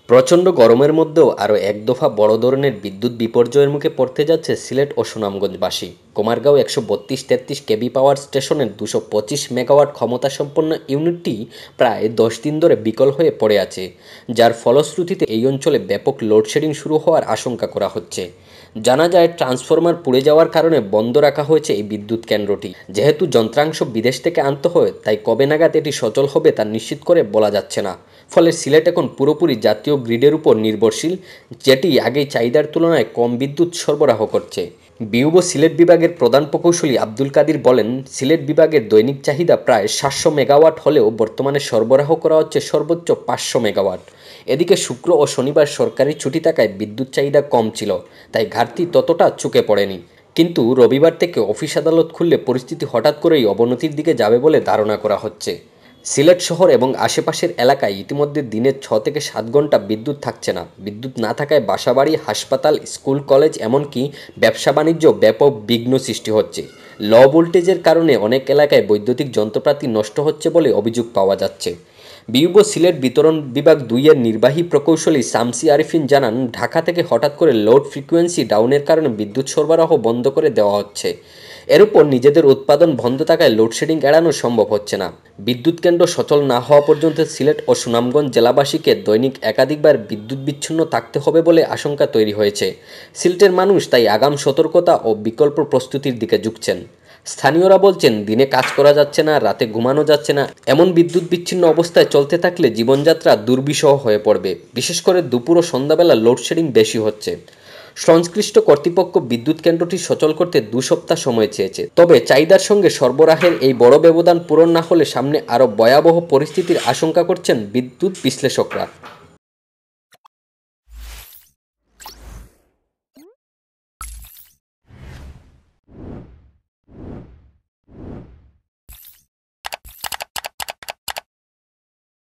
প্রচণ্ড গরমের মধ্যেও আরও এক দফা বড় ধরনের বিদ্যুৎ বিপর্যয়ের মুখে পড়তে যাচ্ছে সিলেট ও সুনামগঞ্জবাসী। কুমারগাঁও 132-33 কেবি পাওয়ার স্টেশনের 225 মেগাওয়াট ক্ষমতাসম্পন্ন ইউনিটটি প্রায় 10 দিন ধরে বিকল হয়ে পড়ে আছে, যার ফলশ্রুতিতে এই অঞ্চলে ব্যাপক লোডশেডিং শুরু হওয়ার আশঙ্কা করা হচ্ছে। জানা যায়, ট্রান্সফরমার পুড়ে যাওয়ার কারণে বন্ধ রাখা হয়েছে এই বিদ্যুৎ কেন্দ্রটি। যেহেতু যন্ত্রাংশ বিদেশ থেকে আনতে হয়, তাই কবে নাগাদ এটি সচল হবে তা নিশ্চিত করে বলা যাচ্ছে না। ফলে সিলেট এখন পুরোপুরি জাতীয় গ্রিডের উপর নির্ভরশীল, যেটি আগেই চাহিদার তুলনায় কম বিদ্যুৎ সরবরাহ করছে। বিউব সিলেট বিভাগের প্রধান প্রকৌশলী আব্দুল কাদির বলেন, সিলেট বিভাগের দৈনিক চাহিদা প্রায় 700 মেগাওয়াট হলেও বর্তমানে সরবরাহ করা হচ্ছে সর্বোচ্চ 500 মেগাওয়াট। এদিকে শুক্র ও শনিবার সরকারি ছুটি থাকায় বিদ্যুৎ চাহিদা কম ছিল, তাই ঘাটতি ততটা চোখে পড়েনি। কিন্তু রবিবার থেকে অফিস আদালত খুললে পরিস্থিতি হঠাৎ করেই অবনতির দিকে যাবে বলে ধারণা করা হচ্ছে। সিলেট শহর এবং আশেপাশের এলাকায় ইতিমধ্যে দিনে 6 থেকে 7 ঘন্টা বিদ্যুৎ থাকছে না। বিদ্যুৎ না থাকায় বাসাবাড়ি, হাসপাতাল, স্কুল, কলেজ এমনকি ব্যবসা বাণিজ্য ব্যাপক বিঘ্ন সৃষ্টি হচ্ছে। লো ভোল্টেজের কারণে অনেক এলাকায় বৈদ্যুতিক যন্ত্রপাতি নষ্ট হচ্ছে বলে অভিযোগ পাওয়া যাচ্ছে। বিউব সিলেট বিতরণ বিভাগ 2 এর নির্বাহী প্রকৌশলী শামসী আরিফিন জানান, ঢাকা থেকে হঠাৎ করে লোড ফ্রিকোয়েন্সি ডাউনের কারণে বিদ্যুৎ সরবরাহ বন্ধ করে দেওয়া হচ্ছে। এর উপর নিজেদের উৎপাদন বন্ধ থাকায় লোডশেডিং এড়ানো সম্ভব হচ্ছে না। বিদ্যুৎ কেন্দ্র সচল না হওয়া পর্যন্ত সিলেট ও সুনামগঞ্জ জেলাবাসীকে দৈনিক একাধিকবার বিদ্যুৎ বিচ্ছিন্ন থাকতে হবে বলে আশঙ্কা তৈরি হয়েছে। সিলেটের মানুষ তাই আগাম সতর্কতা ও বিকল্প প্রস্তুতির দিকে ঝুঁকছেন। স্থানীয়রা বলছেন, দিনে কাজ করা যাচ্ছে না, রাতে ঘুমানো যাচ্ছে না। এমন বিদ্যুৎ বিচ্ছিন্ন অবস্থায় চলতে থাকলে জীবনযাত্রা দুর্বিষহ হয়ে পড়বে। বিশেষ করে দুপুর ও সন্ধ্যাবেলা লোডশেডিং বেশি হচ্ছে। সংশ্লিষ্ট কর্তৃপক্ষ বিদ্যুৎ কেন্দ্রটি সচল করতে 2 সপ্তাহ সময় চেয়েছে। তবে চাহিদার সঙ্গে সরবরাহের এই বড় ব্যবধান পূরণ না হলে সামনে আরও ভয়াবহ পরিস্থিতির আশঙ্কা করছেন বিদ্যুৎ বিশ্লেষকরা।